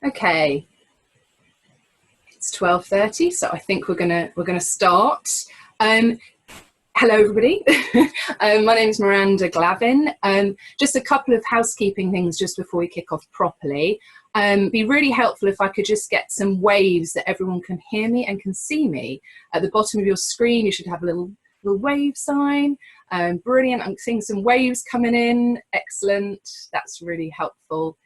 Okay, it's 12:30, so I think we're gonna start. Hello, everybody. My name is Miranda Glavin. Just a couple of housekeeping things just before we kick off properly. Be really helpful if I could just get some waves that everyone can hear me and can see me. At the bottom of your screen, you should have a little wave sign. Brilliant. I'm seeing some waves coming in. Excellent. That's really helpful.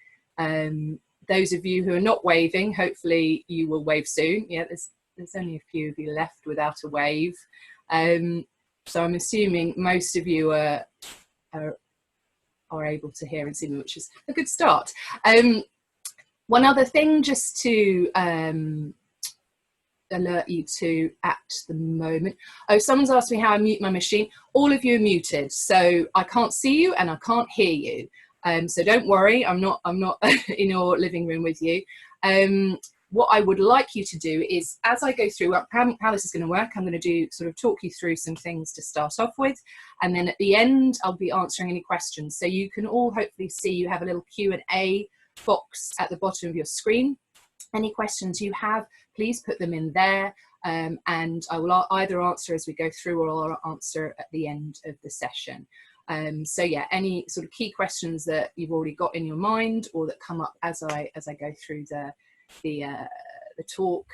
Those of you who are not waving, hopefully you will wave soon. Yeah, there's only a few of you left without a wave. So I'm assuming most of you are able to hear and see me, which is a good start. One other thing just to alert you to at the moment. Oh, someone's asked me how I mute my machine. All of you are muted, so I can't see you and I can't hear you. So don't worry, I'm not in your living room with you. What I would like you to do is, as I go through how this is going to work, I'm going to talk you through some things to start off with, and then at the end I'll be answering any questions. So you can all hopefully see you have a little Q&A box at the bottom of your screen. Any questions you have, please put them in there, and I will either answer as we go through or I'll answer at the end of the session. So yeah, any sort of key questions that you've already got in your mind or that come up as I go through the talk,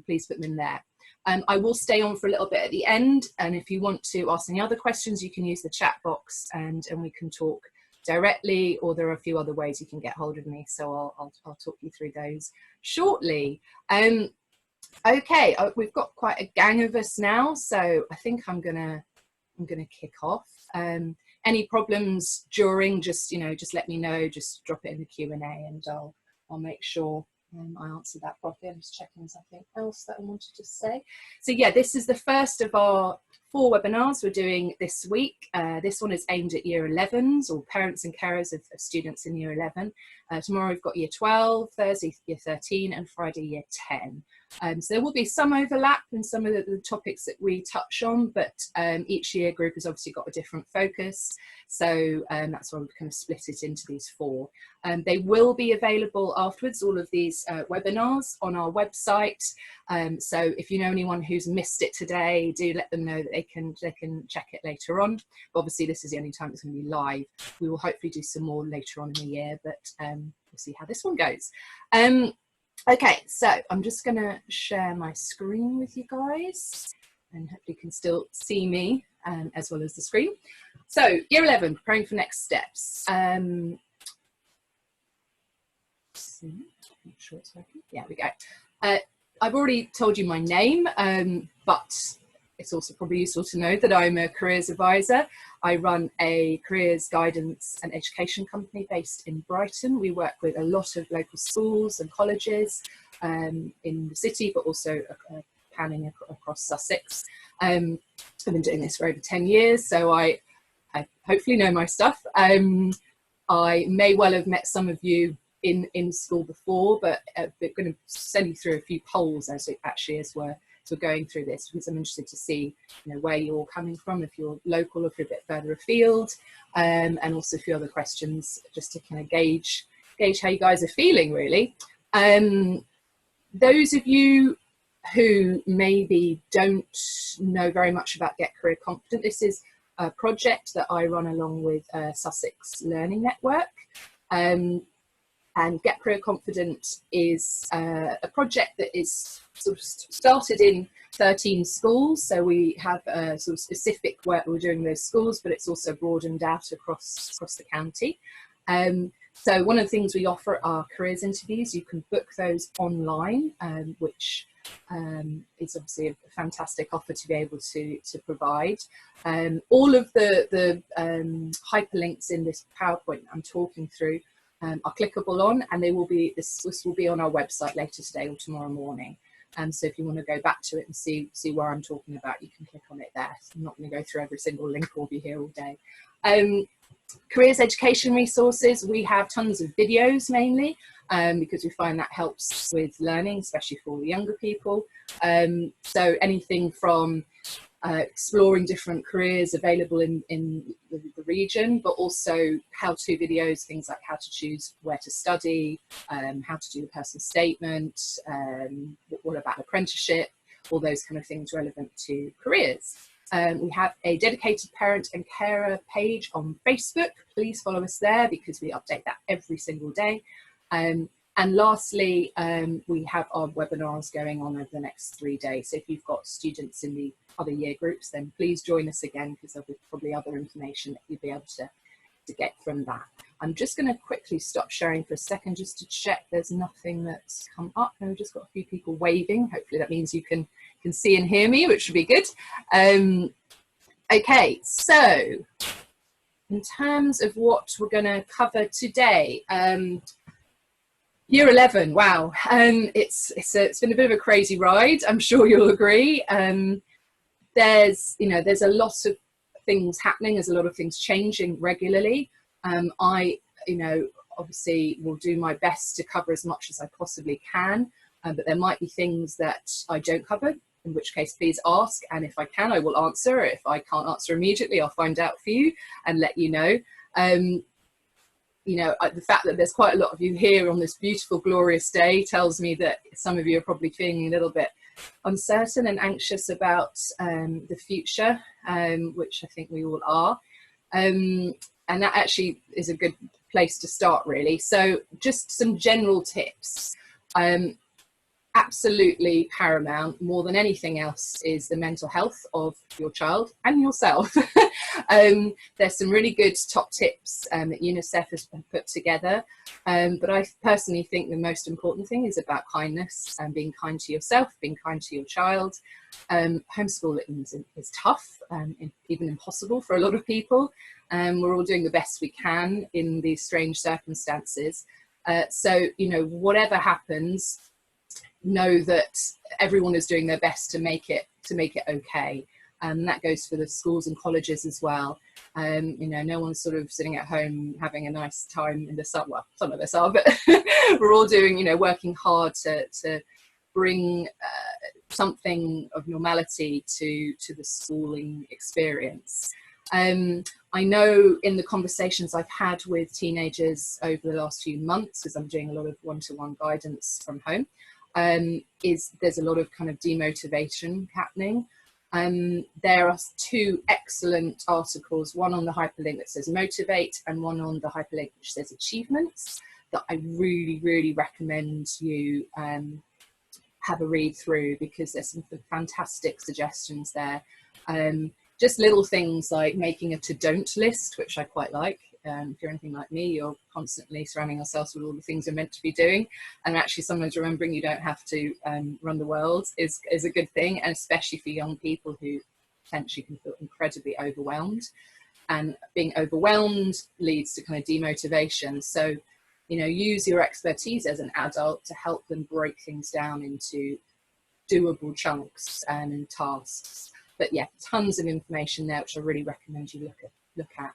please put them in there. I will stay on for a little bit at the end, and if you want to ask any other questions, you can use the chat box and we can talk directly, or there are a few other ways you can get hold of me, so I'll talk you through those shortly. Okay, we've got quite a gang of us now, so I think I'm gonna kick off. Any problems during, just let me know, just drop it in the Q&A and I'll make sure I answer that properly. I'm just checking something else that I wanted to say. So yeah, this is the first of our 4 webinars we're doing this week. This one is aimed at year 11s or parents and carers of students in year 11. Tomorrow we've got year 12, Thursday year 13 and Friday year 10. So there will be some overlap in some of the topics that we touch on, but each year group has obviously got a different focus. So that's why we've kind of split it into these 4. They will be available afterwards, all of these webinars on our website. So if you know anyone who's missed it today, do let them know that they can check it later on. But obviously this is the only time it's going to be live. We will hopefully do some more later on in the year, but we'll see how this one goes. Okay, so I'm just going to share my screen with you guys, and hopefully you can still see me as well as the screen. So year 11, preparing for next steps. Not sure it's working. Yeah, we go. I've already told you my name, but it's also probably useful to know that I'm a careers advisor. I run a careers guidance and education company based in Brighton. We work with a lot of local schools and colleges in the city, but also panning across Sussex. I've been doing this for over 10 years, so I hopefully know my stuff. I may well have met some of you in school before, but we're going to send you through a few polls as we're going through this, because I'm interested to see where you're all coming from, if you're local or if you're a bit further afield, and also a few other questions just to kind of gauge how you guys are feeling, really. Those of you who maybe don't know very much about Get Career Confident, this is a project that I run along with Sussex Learning Network. And Get Career Confident is a project that is sort of started in 13 schools. So we have sort of specific work we're doing in those schools, but it's also broadened out across the county. So one of the things we offer are careers interviews. You can book those online, which is obviously a fantastic offer to be able to provide. All of the hyperlinks in this PowerPoint I'm talking through are clickable on, and they will be this will be on our website later today or tomorrow morning. So if you want to go back to it and see where I'm talking about, you can click on it there. I'm not going to go through every single link, we'll be here all day. Careers education resources, we have tons of videos mainly, because we find that helps with learning, especially for younger people. So anything from exploring different careers available in the region, but also how-to videos, things like how to choose where to study, how to do the personal statement, what about apprenticeship, all those kind of things relevant to careers. We have a dedicated parent and carer page on Facebook. Please follow us there because we update that every single day. And lastly, we have our webinars going on over the next 3 days. So if you've got students in the other year groups, then please join us again, because there'll be probably other information that you'll be able to get from that. I'm just going to quickly stop sharing for a second just to check there's nothing that's come up. And we've just got a few people waving. Hopefully that means you can see and hear me, which would be good. Okay, so in terms of what we're going to cover today, Year 11, wow, it's been a bit of a crazy ride. I'm sure you'll agree. There's a lot of things happening. There's a lot of things changing regularly. I obviously will do my best to cover as much as I possibly can, but there might be things that I don't cover, in which case please ask, and if I can, I will answer. If I can't answer immediately, I'll find out for you and let you know. The fact that there's quite a lot of you here on this beautiful, glorious day tells me that some of you are probably feeling a little bit uncertain and anxious about the future, which I think we all are. And that actually is a good place to start, really. So just some general tips. Absolutely paramount, more than anything else, is the mental health of your child and yourself. There's some really good top tips that UNICEF has put together, but I personally think the most important thing is about kindness and being kind to yourself, being kind to your child. Homeschooling is tough, even impossible for a lot of people. We're all doing the best we can in these strange circumstances. So whatever happens, know that everyone is doing their best to make it okay, and that goes for the schools and colleges as well. No one's sort of sitting at home having a nice time in the sun. Well, some of us are, but we're all doing, working hard to bring something of normality to the schooling experience. I know in the conversations I've had with teenagers over the last few months, because I'm doing a lot of one-to-one guidance from home, there's a lot of kind of demotivation happening. There are 2 excellent articles, one on the hyperlink that says motivate and one on the hyperlink which says achievements, that I really, really recommend you have a read through, because there's some fantastic suggestions there. Just little things like making a to-don't list, which I quite like. If you're anything like me, you're constantly surrounding yourselves with all the things you're meant to be doing, and actually sometimes remembering you don't have to run the world is a good thing, and especially for young people who potentially can feel incredibly overwhelmed, and being overwhelmed leads to kind of demotivation. So use your expertise as an adult to help them break things down into doable chunks and tasks. But yeah, tons of information there which I really recommend you look at.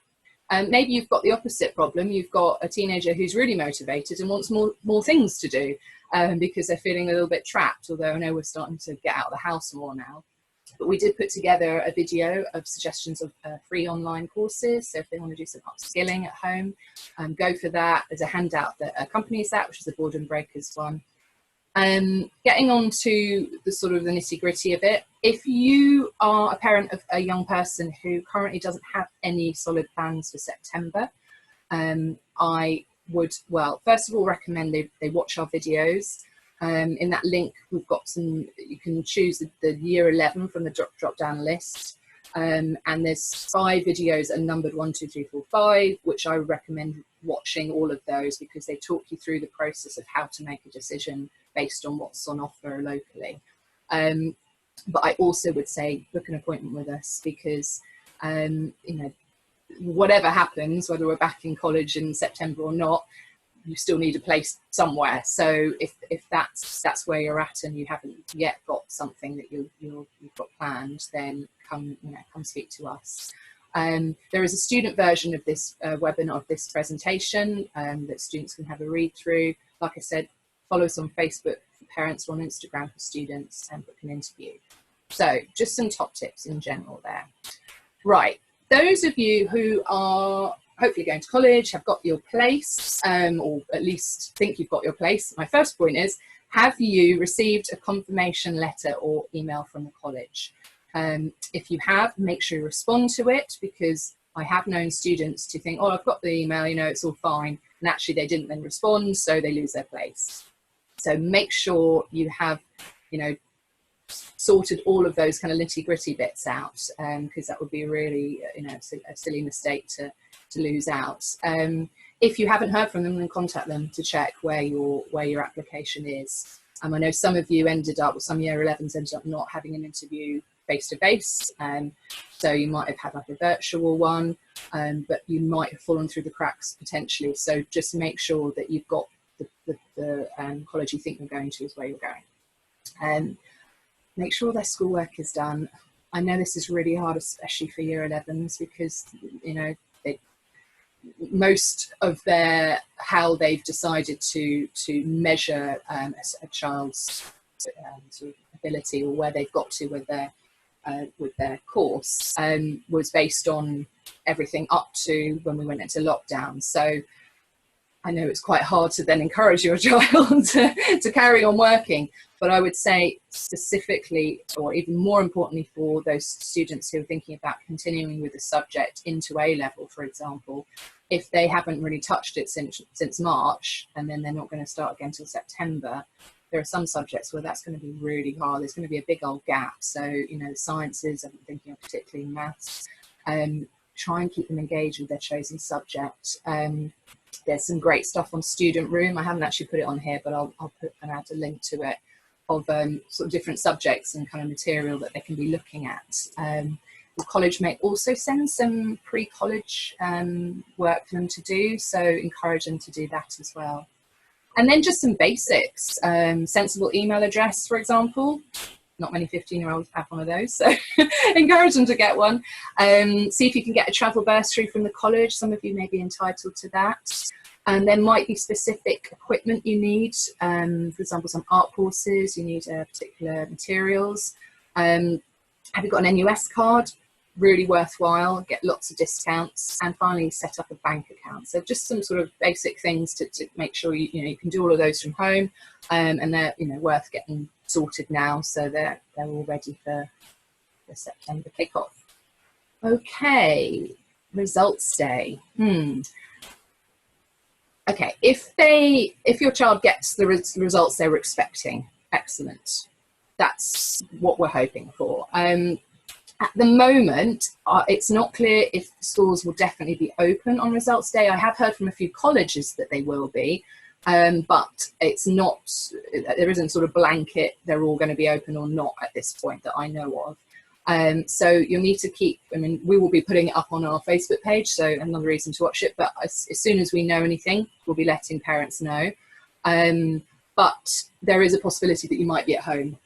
Maybe you've got the opposite problem. You've got a teenager who's really motivated and wants more things to do because they're feeling a little bit trapped, although I know we're starting to get out of the house more now. But we did put together a video of suggestions of free online courses. So if they want to do some upskilling at home, go for that. There's a handout that accompanies that, which is the Boredom Breakers one. Getting on to the sort of the nitty-gritty of it, if you are a parent of a young person who currently doesn't have any solid plans for September, I would, well, first of all, recommend they watch our videos. In that link, we've got some, you can choose the year 11 from the drop down list. And there's 5 videos and numbered 1, 2, 3, 4, 5, which I would recommend watching all of those, because they talk you through the process of how to make a decision based on what's on offer locally. But I also would say book an appointment with us, because whatever happens, whether we're back in college in September or not, you still need a place somewhere. So if that's where you're at and you haven't yet got something that you've got planned, then come speak to us. There is a student version of this webinar, of this presentation, that students can have a read through. Like I said, follow us on Facebook for parents, or on Instagram for students, and book an interview. So just some top tips in general there. Right, those of you who are hopefully going to college, have got your place, or at least think you've got your place. My first point is, have you received a confirmation letter or email from the college? If you have, make sure you respond to it, because I have known students to think, oh, I've got the email, you know, it's all fine. And actually they didn't then respond, so they lose their place. So make sure you have, you know, sorted all of those kind of nitty gritty bits out, because that would be really, you know, a silly mistake to lose out. If you haven't heard from them, then contact them to check where your application is. I know some of you ended up, some year 11s ended up not having an interview face to face, so you might have had like a virtual one, but you might have fallen through the cracks potentially. So just make sure that you've got the college you think you're going to is where you're going. Make sure their schoolwork is done. I know this is really hard, especially for year 11s, because, you know, most of how they've decided to measure a child's sort of ability, or where they've got to with their course, was based on everything up to when we went into lockdown. So I know it's quite hard to then encourage your child to carry on working, but I would say specifically, or even more importantly, for those students who are thinking about continuing with the subject into A level, for example, if they haven't really touched it since March, and then they're not going to start again until September, there are some subjects where that's going to be really hard. There's going to be a big old gap. So, you know, sciences, I'm thinking of particularly maths, try and keep them engaged with their chosen subject. There's some great stuff on Student Room. I haven't actually put it on here, but I'll add a link to it, of sort of different subjects and kind of material that they can be looking at. The college may also send some pre-college work for them to do, so encourage them to do that as well. And then just some basics, sensible email address, for example. Not many 15-year-olds have one of those, so encourage them to get one. See if you can get a travel bursary from the college. Some of you may be entitled to that. And there might be specific equipment you need. For example, some art courses, you need particular materials. Have you got an NUS card? Really worthwhile, get lots of discounts. And finally, set up a bank account. So just some sort of basic things to make sure you can do all of those from home, and they're worth getting sorted now, so they're all ready for the September kickoff. Okay, results day. Okay, if your child gets the results they were expecting, excellent. That's what we're hoping for. At the moment, it's not clear if schools will definitely be open on results day. I have heard from a few colleges that they will be, but it's not, there isn't sort of blanket, they're all going to be open or not at this point that I know of. So you'll need to keep, we will be putting it up on our Facebook page, so another reason to watch it, but as soon as we know anything, we'll be letting parents know. But there is a possibility that you might be at home,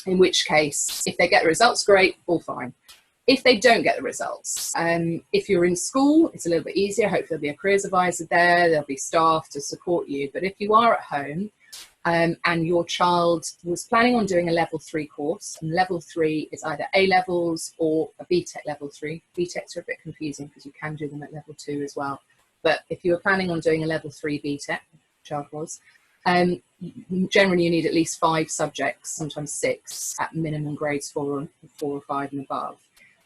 in which case, if they get the results, great, all fine. If they don't get the results, if you're in school, it's a little bit easier. Hopefully there'll be a careers advisor there, there'll be staff to support you. But if you are at home and your child was planning on doing a level 3 course, and level 3 is either A levels or a BTEC level 3. BTECs are a bit confusing because you can do them at level 2 as well. But if you were planning on doing a level 3 BTEC, child was, generally you need at least 5 subjects, sometimes 6 at minimum grades 4 or 5 and above.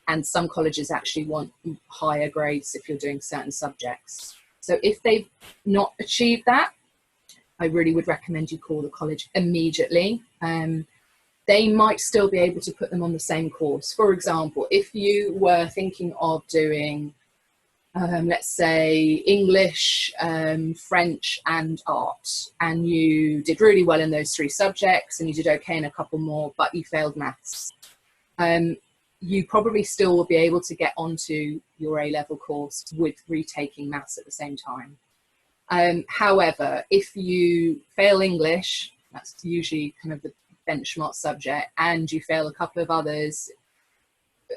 And some colleges actually want higher grades if you're doing certain subjects. So if they've not achieved that, I really would recommend you call the college immediately. They might still be able to put them on the same course. For example, if you were thinking of doing, let's say, English, French and art, and you did really well in those 3 subjects and you did okay in a couple more, but you failed maths, you probably still will be able to get onto your A-level course with retaking maths at the same time. However, if you fail English, that's usually kind of the benchmark subject, and you fail a couple of others,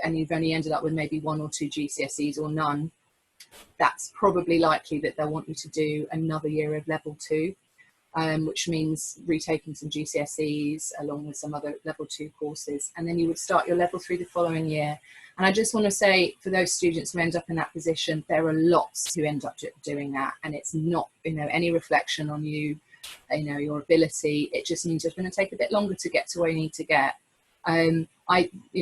and you've only ended up with maybe 1 or 2 GCSEs or none, that's probably likely that they'll want you to do another year of level 2. which means retaking some GCSEs along with some other level 2 courses, and then you would start your level 3 the following year. And I just want to say, for those students who end up in that position, there are lots who end up doing that, and it's not, you know, any reflection on you, you know, your ability. It just means it's going to take a bit longer to get to where you need to get. You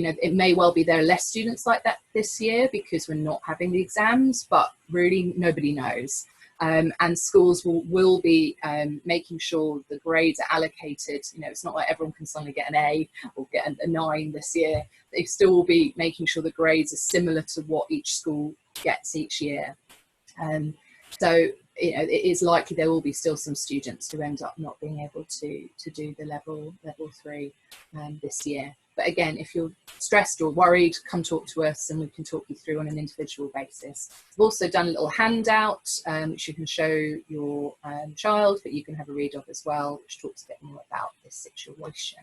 know, it may well be there are less students like that this year because we're not having the exams, but really nobody knows. And schools will be making sure the grades are allocated. You know, it's not like everyone can suddenly get an A or get a 9 this year. They still will be making sure the grades are similar to what each school gets each year. So, you know, it is likely there will be still some students who end up not being able to do the level 3 this year. But again, if you're stressed or worried, come talk to us and we can talk you through on an individual basis. We've also done a little handout which you can show your child, but you can have a read of as well, which talks a bit more about this situation.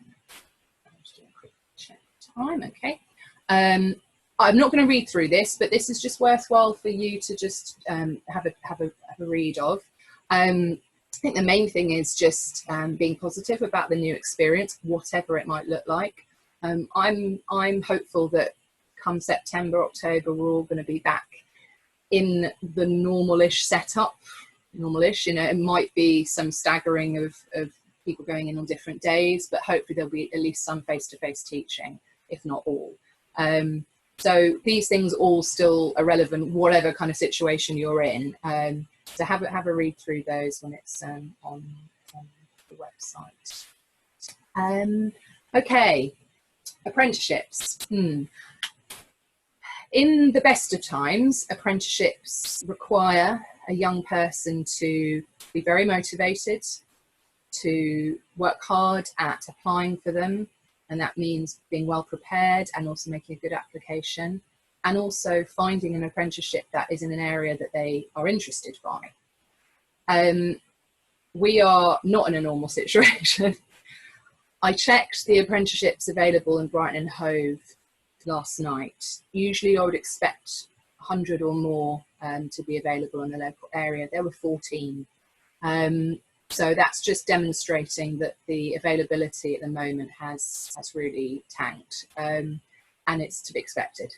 I'm just doing a quick check time, okay. I'm not going to read through this, but this is just worthwhile for you to just have a read of. I think the main thing is just being positive about the new experience, whatever it might look like. I'm hopeful that come September, October, we're all going to be back in the normal-ish setup. Normal-ish, you know, it might be some staggering of people going in on different days, but hopefully there'll be at least some face-to-face teaching, if not all. So these things all still are relevant, whatever kind of situation you're in. So have a read through those when it's on the website. Okay. Apprenticeships. In the best of times, apprenticeships require a young person to be very motivated, to work hard at applying for them, and that means being well prepared and also making a good application, and also finding an apprenticeship that is in an area that they are interested by. We are not in a normal situation. I checked the apprenticeships available in Brighton and Hove last night. Usually I would expect 100 or more to be available in the local area. There were 14. So that's just demonstrating that the availability at the moment has really tanked, and it's to be expected.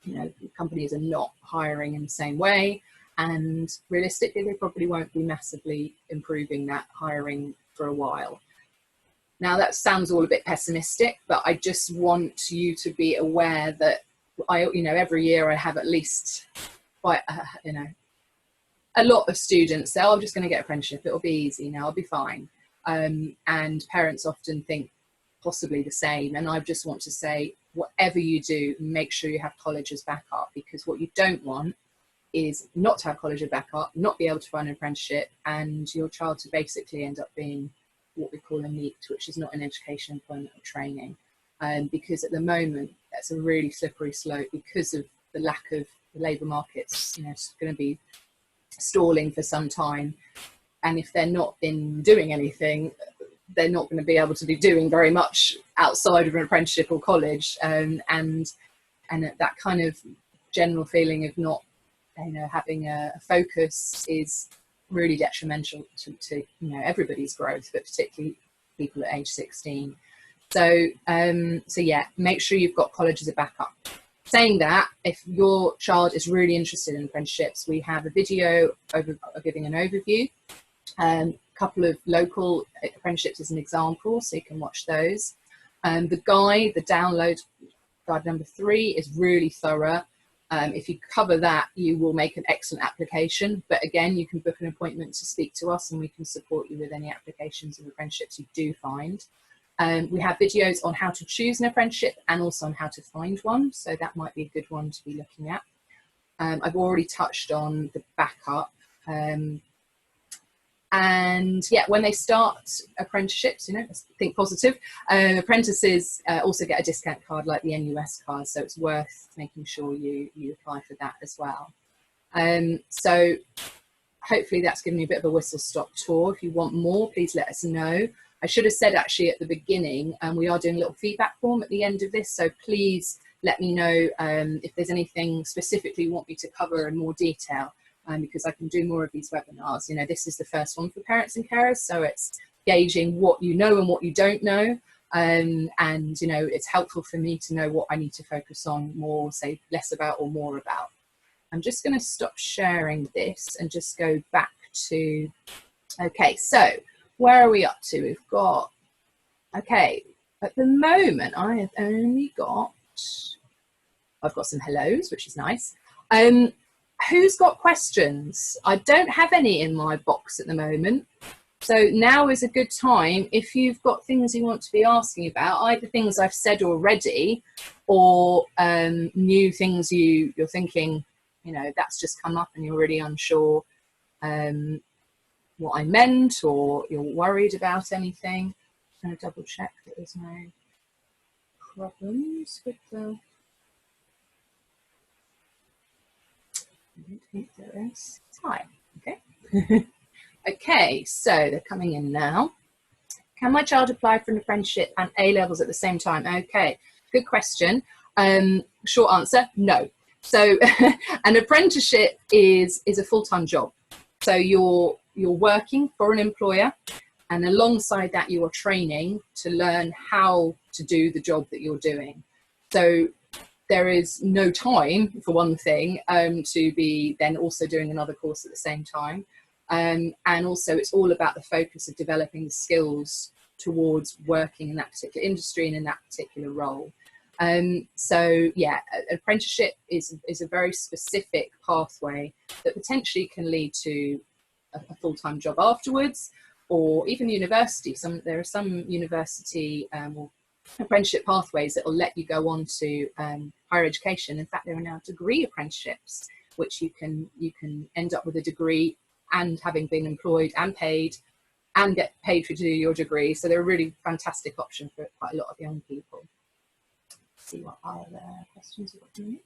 You know, companies are not hiring in the same way, and realistically they probably won't be massively improving that hiring for a while. Now that sounds all a bit pessimistic, but I just want you to be aware that every year I have at least quite, a lot of students say, oh, I'm just going to get an apprenticeship. It'll be easy now. I'll be fine. And parents often think possibly the same. And I just want to say, whatever you do, make sure you have college as backup, because what you don't want is not to have college as backup, not be able to find an apprenticeship, and your child to basically end up being what we call a NEET, which is not an education, employment or training, because at the moment that's a really slippery slope because of the lack of the labour markets. You know, it's going to be stalling for some time, and if they're not in doing anything, they're not going to be able to be doing very much outside of an apprenticeship or college, and that kind of general feeling of not having a focus is really detrimental to everybody's growth, but particularly people at age 16. So yeah, make sure you've got college as a backup. Saying that, if your child is really interested in apprenticeships, we have a video giving an overview, a couple of local apprenticeships as an example, so you can watch those. The guide, the download guide number 3, is really thorough. If you cover that, you will make an excellent application. But again, you can book an appointment to speak to us and we can support you with any applications of apprenticeships you do find. We have videos on how to choose an apprenticeship and also on how to find one. So that might be a good one to be looking at. I've already touched on the backup. And yeah, when they start apprenticeships, think positive. Apprentices also get a discount card like the NUS Card, so it's worth making sure you apply for that as well. So hopefully that's given you a bit of a whistle-stop tour. If you want more, please let us know. I should have said actually at the beginning, we are doing a little feedback form at the end of this, so please let me know if there's anything specifically you want me to cover in more detail. because I can do more of these webinars. You know, this is the first one for parents and carers, so it's gauging what you know and what you don't know. And, you know, it's helpful for me to know what I need to focus on more, say less about or more about. I'm just going to stop sharing this and just go back to, okay, so where are we up to? We've got, okay, at the moment I have only got, I've got some hellos, which is nice. Who's got questions? I don't have any in my box at the moment. So now is a good time if you've got things you want to be asking about, either things I've said already or new things you're thinking, you know, that's just come up and you're really unsure what I meant, or you're worried about anything. I'm going to double check that there's no problems with the... I don't think there is. Hi, okay. Okay, so they're coming in now. Can my child apply for an apprenticeship and A-levels at the same time? Okay, good question. Short answer, no. So an apprenticeship is a full-time job. So you're working for an employer, and alongside that you are training to learn how to do the job that you're doing. So there is no time, for one thing, to be then also doing another course at the same time. And also it's all about the focus of developing the skills towards working in that particular industry and in that particular role. So yeah, an apprenticeship is a very specific pathway that potentially can lead to a full-time job afterwards, or even university. There are some university or apprenticeship pathways that will let you go on to higher education. In fact, there are now degree apprenticeships, which you can end up with a degree and having been employed and paid and get paid to do your degree. So they're a really fantastic option for quite a lot of young people. Let's see what other questions we've got here.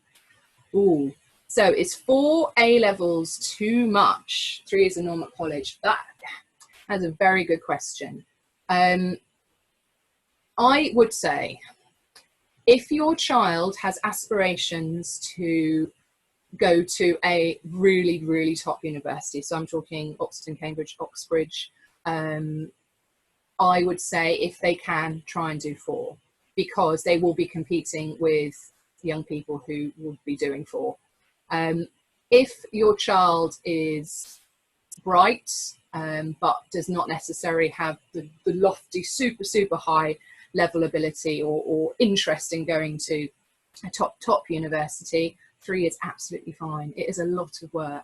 Ooh, so is 4 A-levels too much? 3 is a normal college. That's a very good question. I would say if your child has aspirations to go to a really, really top university, so I'm talking Oxford, Cambridge, Oxbridge, I would say if they can, try and do 4, because they will be competing with young people who will be doing 4. If your child is bright but does not necessarily have the lofty, super high level ability or interest in going to a top university, 3 is absolutely fine. It is a lot of work,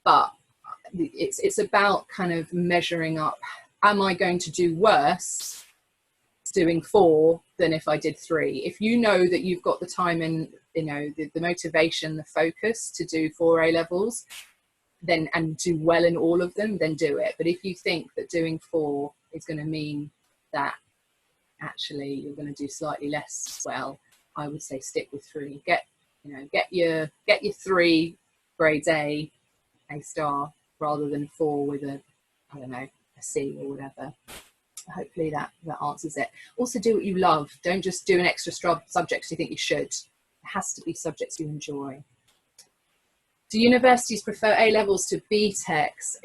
but it's about kind of measuring up. Am I going to do worse doing 4 than if I did 3? If you know that you've got the time and you know the motivation, the focus to do 4 A-levels, then and do well in all of them, then do it. But if you think that doing 4 is going to mean that actually you're going to do slightly less well, I would say stick with 3. Get your 3 grades A star rather than 4 with a, I don't know, a C or whatever. Hopefully that answers it. Also do what you love. Don't just do an extra subjects you think you should. It has to be subjects you enjoy. Do universities prefer A-levels to BTECs?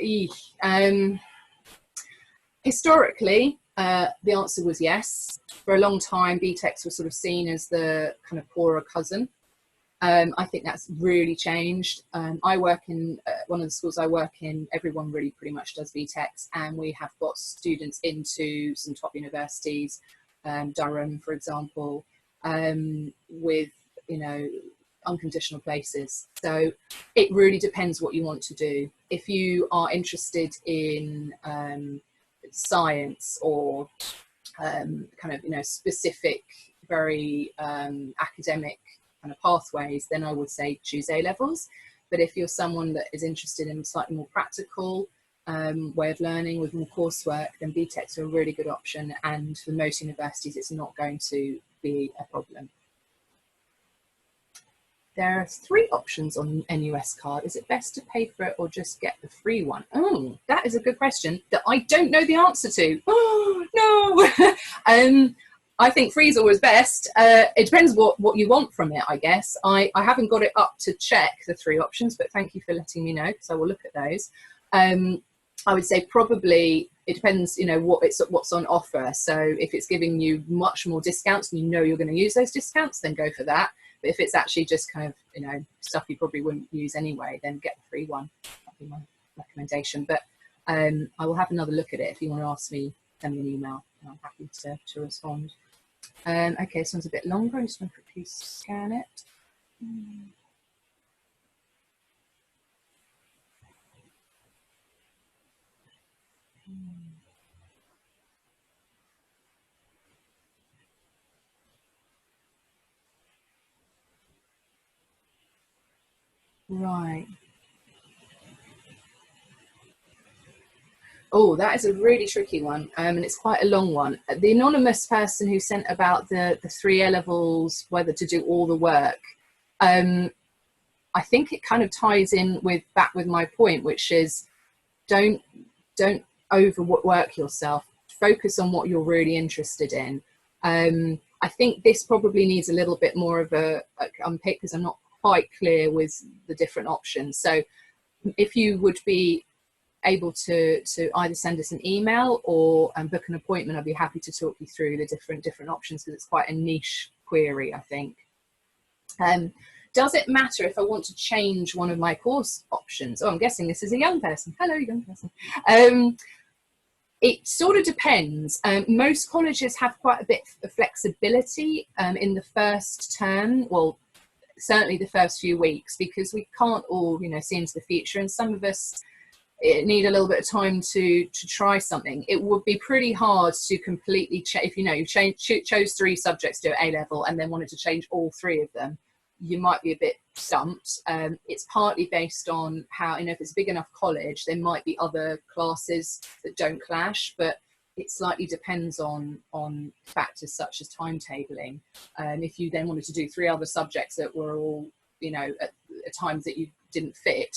Historically, the answer was yes. For a long time, BTECs were sort of seen as the kind of poorer cousin. I think that's really changed. I work in one of the schools I work in, everyone really pretty much does BTECs, and we have got students into some top universities, Durham, for example, with, you know, unconditional places. So it really depends what you want to do. If you are interested in science or kind of, you know, specific, very academic kind of pathways, then I would say choose A-levels. But if you're someone that is interested in slightly more practical way of learning with more coursework, then BTECs are a really good option, and for most universities it's not going to be a problem. There are 3 options on NUS Card. Is it best to pay for it or just get the free one? Oh, that is a good question that I don't know the answer to. Oh, no. I think free is always best. It depends what you want from it, I guess. I haven't got it up to check the 3 options, but thank you for letting me know, because I will look at those. I would say probably it depends, you know, what's on offer. So if it's giving you much more discounts and you know you're going to use those discounts, then go for that. But if it's actually just kind of, you know, stuff you probably wouldn't use anyway, then get the free one. That'd be my recommendation. But I will have another look at it. If you want to ask me, send me an email, and I'm happy to respond. Okay, this one's a bit longer. I just want to quickly scan it. Right. Oh, that is a really tricky one, and it's quite a long one. The anonymous person who sent about the 3 A levels, whether to do all the work, I think it kind of ties in back with my point, which is don't overwork yourself. Focus on what you're really interested in. I think this probably needs a little bit more of a unpick, because I'm not quite clear with the different options. So if you would be able to either send us an email or book an appointment, I'd be happy to talk you through the different options, because it's quite a niche query, I think. Does it matter if I want to change one of my course options? Oh, I'm guessing this is a young person. Hello, young person. It sort of depends. Most colleges have quite a bit of flexibility in the first term, well, certainly the first few weeks, because we can't all, you know, see into the future, and some of us need a little bit of time to try something. It would be pretty hard to completely change. If you know you chose 3 subjects to do at A level and then wanted to change all 3 of them, you might be a bit stumped. It's partly based on how, you know, if it's a big enough college, there might be other classes that don't clash, but it slightly depends on factors such as timetabling. If you then wanted to do 3 other subjects that were all, you know, at times that you didn't fit,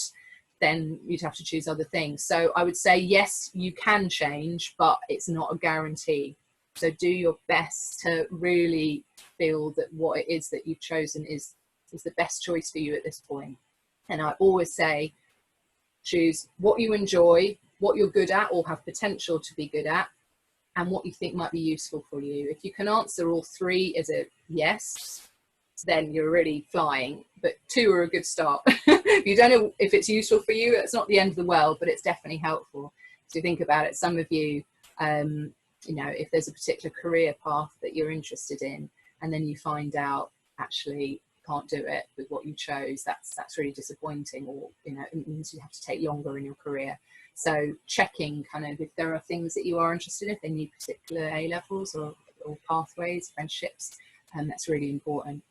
then you'd have to choose other things. So I would say, yes, you can change, but it's not a guarantee. So do your best to really feel that what it is that you've chosen is the best choice for you at this point. And I always say, choose what you enjoy, what you're good at or have potential to be good at, and what you think might be useful for you. If you can answer all 3 as a yes, then you're really flying, but 2 are a good start. If you don't know if it's useful for you, it's not the end of the world, but it's definitely helpful. So think about it. Some of you, you know, if there's a particular career path that you're interested in, and then you find out actually can't do it with what you chose, that's really disappointing, or, you know, it means you have to take longer in your career. So checking kind of if there are things that you are interested in, if they need particular A levels or pathways, apprenticeships, and that's really important.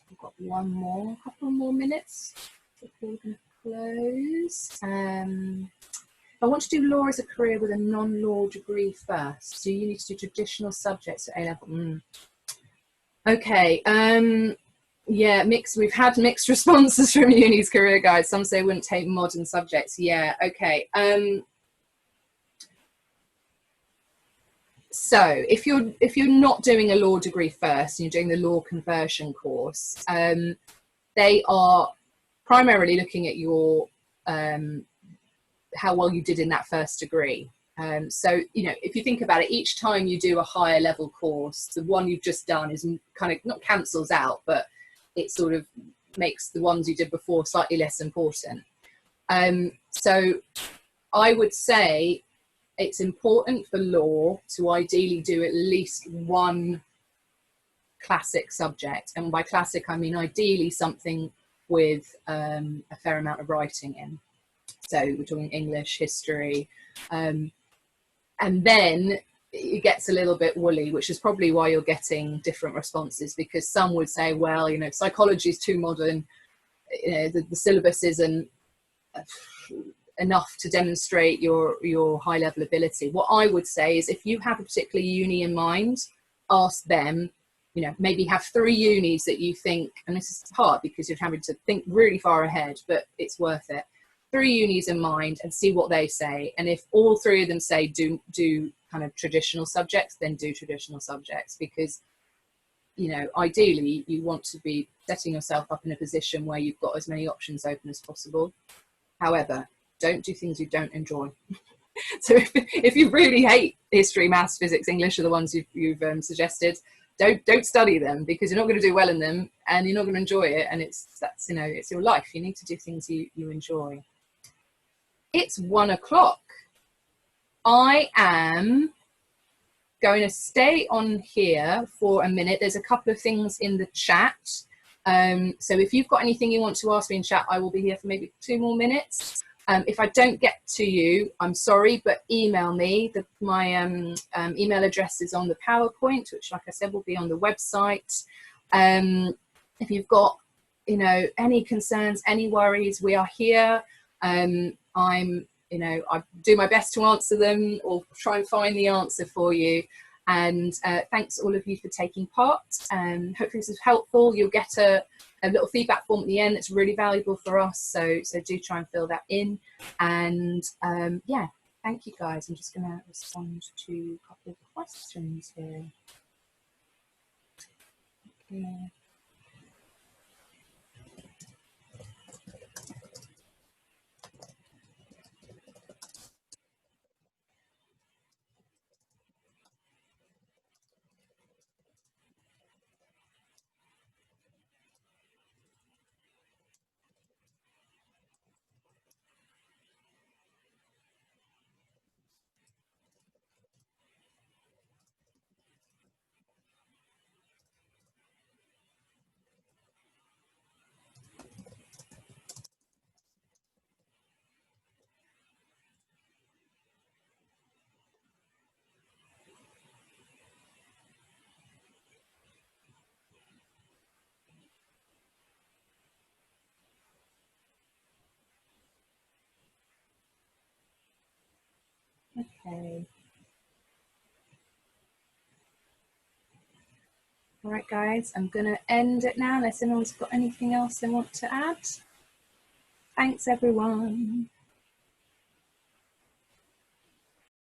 We've got a couple more minutes before we're going to close. I want to do law as a career with a non-law degree first. Do you need to do traditional subjects at A level? Okay. Yeah, we've had mixed responses from uni's career guides. Some say wouldn't take modern subjects. Yeah, okay. So if you're not doing a law degree first and you're doing the law conversion course, they are primarily looking at your how well you did in that first degree. So, you know, if you think about it, each time you do a higher level course, the one you've just done is kind of not cancels out, but it sort of makes the ones you did before slightly less important. So I would say it's important for law to ideally do at least 1 classic subject. And by classic, I mean ideally something with a fair amount of writing in. So we're talking English, history, and then it gets a little bit woolly, which is probably why you're getting different responses, because some would say, well, you know, psychology is too modern, you know, the syllabus isn't enough to demonstrate your high level ability. What I would say is, if you have a particular uni in mind, ask them, you know, maybe have 3 unis that you think, and this is hard because you're having to think really far ahead, but it's worth it. 3 unis in mind and see what they say. And if all 3 of them say do kind of traditional subjects, then do traditional subjects, because, you know, ideally you want to be setting yourself up in a position where you've got as many options open as possible. However, don't do things you don't enjoy. So if you really hate history, maths, physics, English are the ones you've suggested, don't study them, because you're not going to do well in them and you're not going to enjoy it. And that's, you know, it's your life. You need to do things you enjoy. It's 1 o'clock. I am going to stay on here for a minute. There's a couple of things in the chat. So if you've got anything you want to ask me in chat, I will be here for maybe 2 more minutes. If I don't get to you, I'm sorry, but email me. My email address is on the PowerPoint, which, like I said, will be on the website. If you've got, you know, any concerns, any worries, we are here. You know, I do my best to answer them or try and find the answer for you. And thanks all of you for taking part. Hopefully this is helpful. You'll get a little feedback form at the end that's really valuable for us. So do try and fill that in. And yeah, thank you guys. I'm just going to respond to a couple of questions here. Okay. Okay. All right, guys, I'm going to end it now unless anyone's got anything else they want to add. Thanks, everyone.